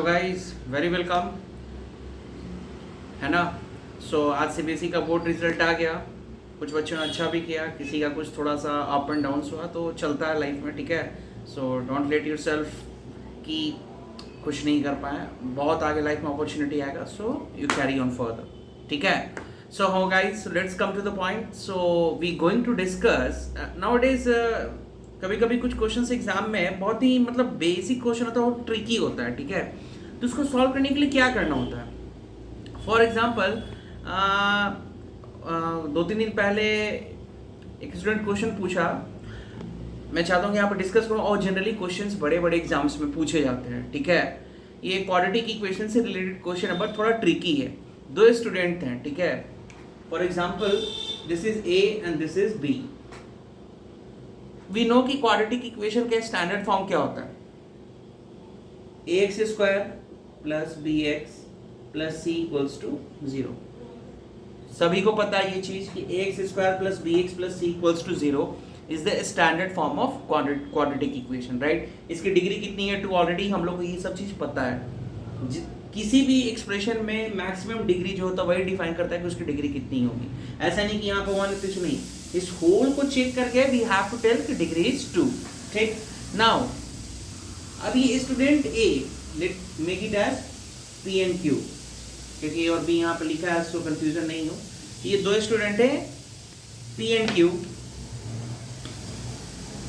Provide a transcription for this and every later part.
Guys very welcome, है ना। आज सीबीएसई का बोर्ड रिजल्ट आ गया। कुछ बच्चों ने अच्छा भी किया, किसी का कुछ थोड़ा सा अप एंड डाउन हुआ, तो चलता है लाइफ में, ठीक है। डोंट लेट योर सेल्फ कि कुछ नहीं कर पाए, बहुत आगे लाइफ में अपॉर्चुनिटी आएगा, so you carry on further, ठीक है। हो guys, let's come to the point. We going to discuss nowadays. कभी कभी कुछ क्वेश्चंस एग्जाम में बहुत ही मतलब बेसिक क्वेश्चन होता है, वो ट्रिकी होता है, ठीक है। तो उसको सॉल्व करने के लिए क्या करना होता है? फॉर एग्जाम्पल, 2-3 दिन पहले एक स्टूडेंट क्वेश्चन पूछा। मैं चाहता हूँ कि यहाँ पर डिस्कस करूँ, और जनरली क्वेश्चंस बड़े बड़े एग्जाम्स में पूछे जाते हैं, ठीक है। ये क्वाड्रेटिक इक्वेशन से रिलेटेड क्वेश्चन है, बट थोड़ा ट्रिकी है। दो स्टूडेंट हैं, ठीक है। For example, this is A and this is B. We know कि क्वाड्रेटिक इक्वेशन का स्टैंडर्ड फॉर्म क्या होता है? ax square plus bx plus c equals to 0। सभी को पता है ये चीज कि ax square plus bx plus c equals to 0 is the standard form of quadratic equation, right. इसकी डिग्री कितनी है? 2। ऑलरेडी हम लोग को ये सब चीज पता है। किसी भी एक्सप्रेशन में मैक्सिमम डिग्री जो होता है वही डिफाइन करता है कि उसकी डिग्री कितनी होगी। ऐसा नहीं कि यहाँ पे 1 कुछ नहीं, इस होल को चेक करके वी हैव टू टेल कि डिग्री इज 2, ठीक। नाउ अभी student A, let make it as P and Q, क्योंकि और भी यहाँ पे लिखा है, सो कंफ्यूजन नहीं हो। ये दो स्टूडेंट है पी एंड क्यू।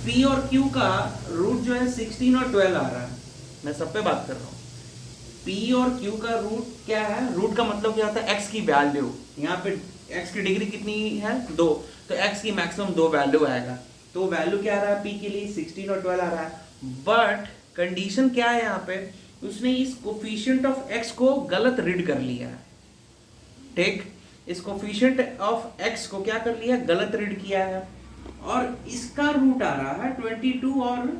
पी और क्यू का रूट जो है 16 और 12 आ रहा है। मैं सब पे बात कर रहा हूँ। P और Q का रूट क्या है? रूट का मतलब क्या होता है? x की वैल्यू। यहाँ पे x की डिग्री कितनी है? 2। तो x की मैक्सिमम 2 वैल्यू आएगा। तो वैल्यू क्या आ रहा है P के लिए? 16 और 12 आ रहा है। बट कंडीशन क्या है यहाँ पे? उसने इस कोफिशिएंट ऑफ x को गलत रीड कर लिया है, ठीक। इस कोफिशिएंट ऑफ x को क्या कर लिया? गलत रीड किया है। और इसका रूट आ रहा है 22 और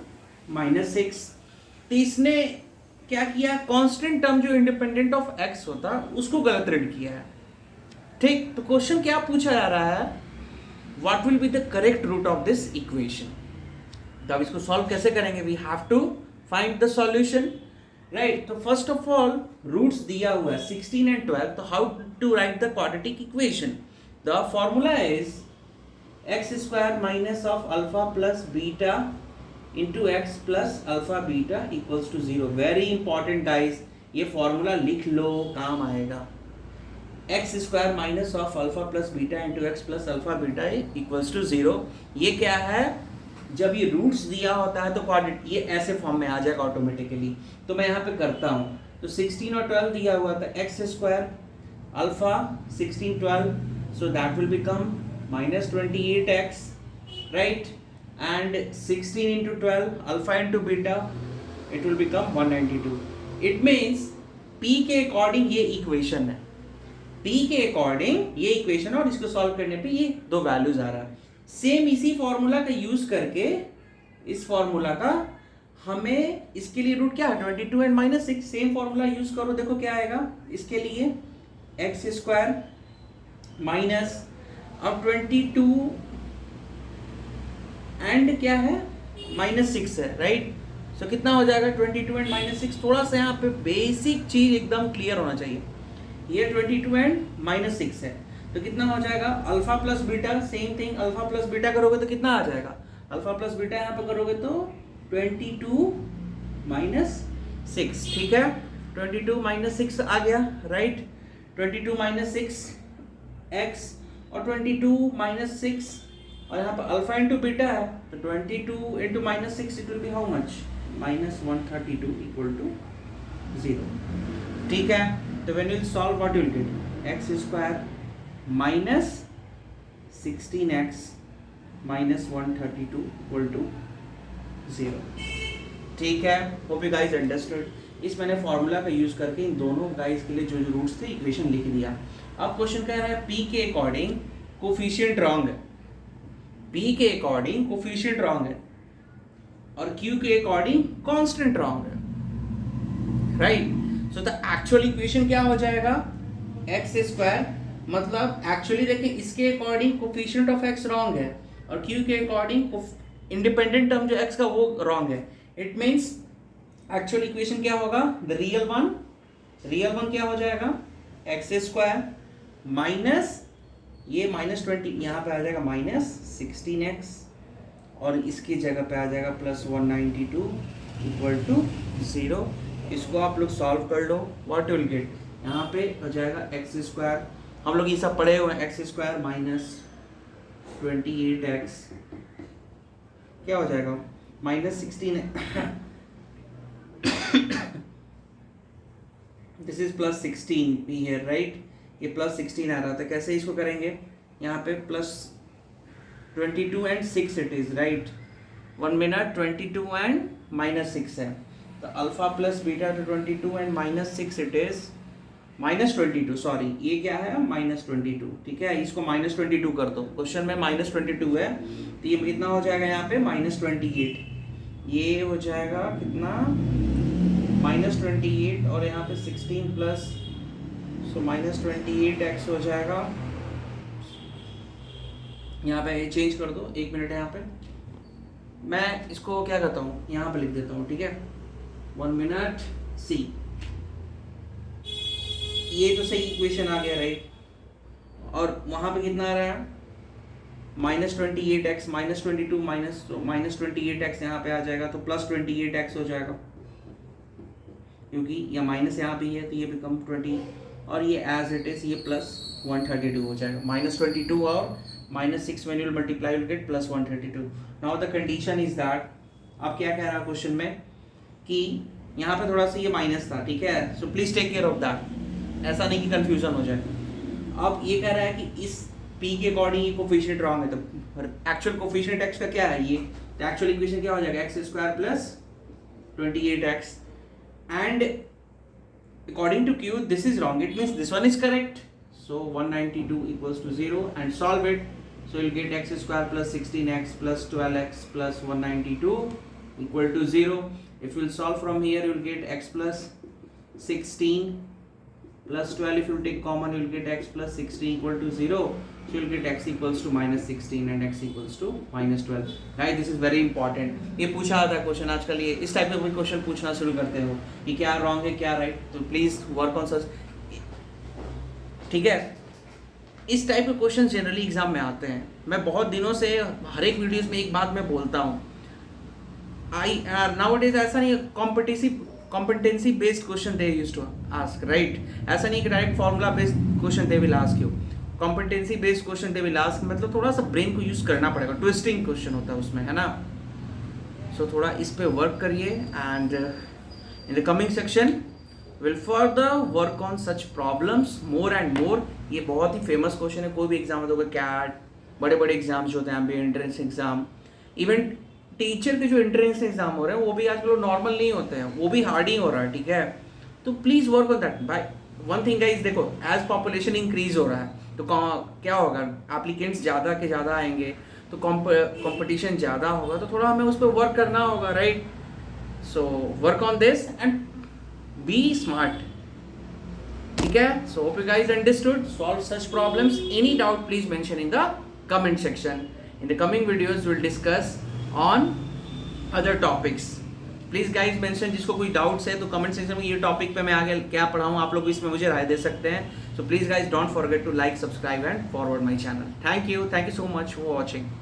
-6। तो इसने क्या किया? कांस्टेंट टर्म जो इंडिपेंडेंट ऑफ x होता है उसको गलत रीड किया है, ठीक। तो क्वेश्चन क्या पूछा जा रहा है? What will be the correct root of this equation. तो अब इसको सॉल्व कैसे करेंगे? We have to find the solution, right. तो फर्स्ट ऑफ ऑल रूट्स दिया हुआ है 16 एंड 12। तो how to write the quadratic equation? The formula is x square minus of alpha plus beta into x plus alpha beta equals to 0। Very important guys, ये formula लिख लो, काम आएगा। x square minus of alpha plus beta into x plus alpha beta equals to 0। ये क्या है? जब ये रूट्स दिया होता है तो क्वाड्रेट ये ऐसे फॉर्म में आ जाएगा ऑटोमेटिकली। तो मैं यहाँ पे करता हूँ। तो 16 और 12 दिया हुआ था, x square alpha 16 12, so that will become -28x, right. And 16 into 12 alpha into beta, it will become 192। It means P के अकॉर्डिंग ये इक्वेशन है, P के अकॉर्डिंग ये इक्वेशन है, और इसको सॉल्व करने पे ये दो वैल्यूज आ रहा है। सेम इसी फॉर्मूला का यूज करके, इस फॉर्मूला का हमें इसके लिए रूट क्या है? 22 एंड -6। सेम फॉर्मूला यूज करो, देखो क्या आएगा इसके लिए। एक्स स्क्वायर माइनस, अब 22 एंड क्या है? -6 है, राइट। सो कितना हो जाएगा? 22 एंड -6। थोड़ा सा यहाँ पे बेसिक चीज एकदम क्लियर होना चाहिए। ये 22 एंड -6 है, तो कितना हो जाएगा? Alpha plus beta, same thing. Alpha plus beta करोगे तो कितना आ जाएगा? अल्फा प्लस बीटा यहाँ पे करोगे तो 22 -6, ठीक है। 22 -6 आ गया, राइट। 22 -6 x और 22 -6, और यहाँ पर अल्फा इंटू बीटा है, तो 22 into -6 it will be how much? -132 equal to 0, ठीक है। तो when you solve what you will get? X square minus 16x minus 132 equal to 0, ठीक है। Hope you guys understood. इस मैंने फॉर्मूला का यूज करके इन दोनों गाइस के लिए जो रूट्स थे इक्वेशन लिख दिया। अब क्वेश्चन कह रहा है p के अकॉर्डिंग कोफिशिएंट रॉन्ग है, P के अकॉर्डिंग कोफिशिएंट रॉन्ग है, और Q के अकॉर्डिंग कांस्टेंट रॉन्ग है, right. So the actual equation क्या हो जाएगा? x स्क्वायर, मतलब एक्चुअली देखिए इसके according coefficient of x wrong है, और Q के अकॉर्डिंग इंडिपेंडेंट टर्म जो x का वो रॉन्ग है। इट मींस एक्चुअल इक्वेशन क्या होगा, द रियल वन क्या हो जाएगा, एक्स स्क्वायर माइनस ये -20 यहाँ पे आ जाएगा -16x और इसकी जगह पे आ जाएगा +192 इक्वल टू 0। इसको आप लोग सॉल्व कर लो, व्हाट विल गेट, यहाँ पे हो जाएगा एक्स स्क्वायर, हम लोग ये सब पढ़े हुए हैं, एक्स स्क्वायर -28x क्या हो जाएगा -16 दिस इज +16 भी है राइट, ये +16 आ रहा था, कैसे इसको करेंगे, यहाँ पे +22 and 6 it is right, 1 minute 22 and -6 है, तो अल्फा प्लस बीटा तो 22 एंड -6 इट इज -22, सॉरी ये क्या है -22, ठीक है, इसको -22 कर दो, क्वेश्चन में -22 है, तो ये कितना हो जाएगा यहाँ पे -28, ये हो जाएगा कितना -28 और यहाँ पे 16 प्लस, सो -28x हो जाएगा, यहाँ पे चेंज कर दो, 1 मिनट है यहाँ पे, मैं इसको क्या करता हूँ यहाँ पे लिख देता हूँ, ठीक है, 1 मिनट सी, ये तो सही इक्वेशन आ गया राइट, और वहाँ पे कितना आ रहा है -28x -22 -28x यहाँ पे आ जाएगा, तो +28x हो जाएगा, क्योंकि यह माइनस यहाँ भी है तो ये बिकम 20 और ये एज इट इज ये +132 हो जाएगा, -22 और -6 when you will multiply you will get +132। now the condition is that, अब क्या कह रहा है क्वेश्चन में कि यहाँ पे थोड़ा सा ये माइनस था, ठीक है, so please take care of that, ऐसा नहीं कि कंफ्यूजन हो जाए। अब ये कह रहा है कि इस p के अकॉर्डिंग ये कोफिशिएंट रॉन्ग है, तो एक्चुअल कोफिशिएंट x का क्या है ये, तो एक्चुअल इक्वेशन क्या हो जाएगा x square plus 28x and according to Q this is wrong, it means this one is correct, so 192 equals to 0 and solve it, so you'll get x square plus 16x plus 12x plus 192 equal to 0। if you'll solve from here you'll get x plus 16 plus 12, if you take common you'll get x plus 16 equal to 0, so you'll get x equals to -16 and x equals to -12। Guys this is very important, ये पूछा आता है question आजकल, ये इस type के question पूछना शुरू करते हो कि क्या रॉन्ग है क्या राइट, तो प्लीज वर्क ऑन सच, ठीक है, इस टाइप के क्वेश्चन जनरली एग्जाम में आते हैं। मैं बहुत दिनों से हर एक वीडियोस में एक बात मैं बोलता हूँ, नाउअडेज ऐसा नहीं है, competency based question they used to ask right, ऐसा नहीं कि direct formula based question they will ask you, competency based question they will ask, मतलब थोड़ा सा ब्रेन को यूज करना पड़ेगा, ट्विस्टिंग क्वेश्चन होता है उसमें, है ना, सो थोड़ा इस पे वर्क करिए and in the coming section will further work on such problems more and more. ये बहुत ही फेमस क्वेश्चन है, कोई भी एग्जाम होगा, कैट, बड़े बड़े एग्जाम्स होते हैं, एंट्रेंस एग्जाम, इवन टीचर के जो एंट्रेंस एग्जाम हो रहे हैं वो भी आजकल नॉर्मल नहीं होते हैं, वो भी हार्ड ही हो रहा है, ठीक है, तो प्लीज वर्क ऑन दैट। भाई वन थिंग गाइस, देखो एज पॉपुलेशन इंक्रीज हो रहा है तो क्या होगा, एप्लीकेंट्स ज़्यादा के ज़्यादा आएंगे, तो कंपटीशन ज़्यादा होगा, तो थोड़ा हमें उस पर वर्क करना होगा right, so work on this and be smart, ठीक है, so hope you guys understood, solve such problems, any doubt please mention in the comment section, in the coming videos will discuss on other topics। Please guys mention, जिसको कोई doubts है तो comment section में ये topic पे मैं आगे क्या पढ़ाऊँ, आप लोग इसमें मुझे राय दे सकते हैं। So please guys don't forget to like, subscribe and forward my channel. Thank you so much for watching.